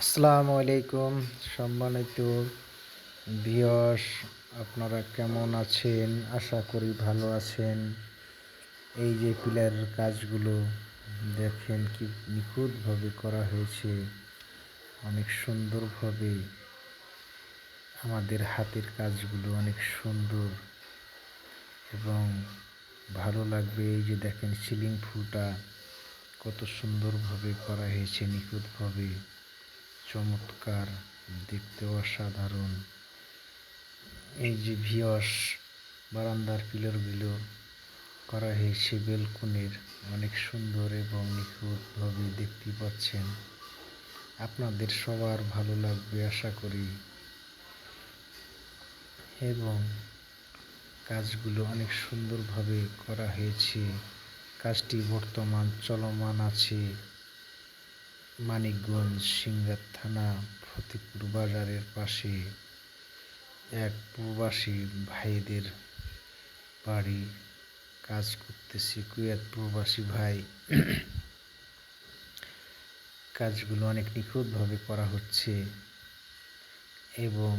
আসসালামু আলাইকুম সম্মানিত ভিউয়ার্স, আপনারা কেমন আছেন? আশা করি ভালো আছেন। এই যে পিলারের কাজগুলো দেখেন কি নিখুঁতভাবে করা হয়েছে, অনেক সুন্দরভাবে। আমাদের হাতের কাজগুলো অনেক সুন্দর এবং ভালো লাগবে। এই যে দেখেন সিলিং ফুলটা কত সুন্দরভাবে করা হয়েছে, নিখুঁতভাবে, চমৎকার, দেখতেও অসাধারণ। এই যে ভিউয়ার্স, বারান্দার পিলারগুলো করা হয়েছে বেলকনির, অনেক সুন্দর এবং নিখুঁতভাবে দেখতে পাচ্ছেন। আপনাদের সবার ভালো লাগবে আশা করি। এবং কাজগুলো অনেক সুন্দরভাবে করা হয়েছে। কাজটি বর্তমান চলমান আছে। মানিকগঞ্জ সিংড়া থানা ফতেপুর বাজারের পাশে এক প্রবাসী ভাইদের বাড়ি কাজ করতেছি। কুয়েত প্রবাসী ভাই। কাজগুলো অনেক নিখুঁতভাবে করা হচ্ছে এবং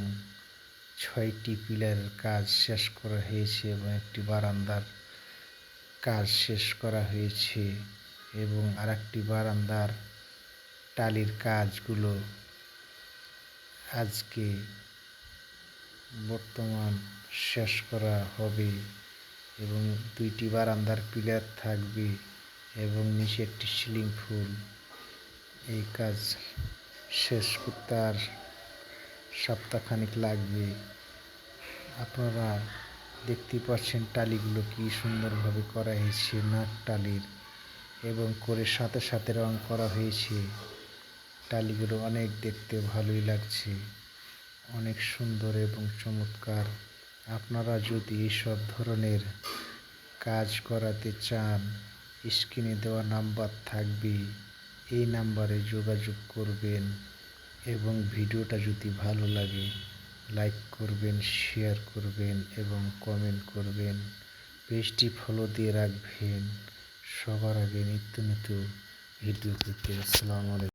6টি পিলারের কাজ শেষ করা হয়েছে এবং একটি বারান্দার কাজ শেষ করা হয়েছে এবং আরেকটি বারান্দার টালির কাজগুলো আজকে বর্তমান শেষ করা হবে এবং 2টি বারান্দার পিলার থাকবে এবং নিচে একটি সিলিং ফুল। এই কাজ শেষ করতে আর সপ্তাহখানেক লাগবে। আপনারা দেখতে পাচ্ছেন টালিগুলো কি সুন্দরভাবে করা হয়েছে, নাক টালির, এবং করে সাথে সাথে রং করা হয়েছে। টালিগুলো অনেক দেখতে ভালোই লাগছে, অনেক সুন্দর এবং চমৎকার। আপনারা যদি এইসব ধরনের কাজ করাতে চান, স্ক্রিনে দেওয়া নাম্বার থাকবে, এই নাম্বারে যোগাযোগ করবেন এবং ভিডিওটা যদি ভালো লাগে লাইক করবেন, শেয়ার করবেন এবং কমেন্ট করবেন। পেজটি ফলো দিয়ে রাখবেন সবার আগে নিত্য নতুন ভিডিও পেতে। আসসালামু আলাইকুম।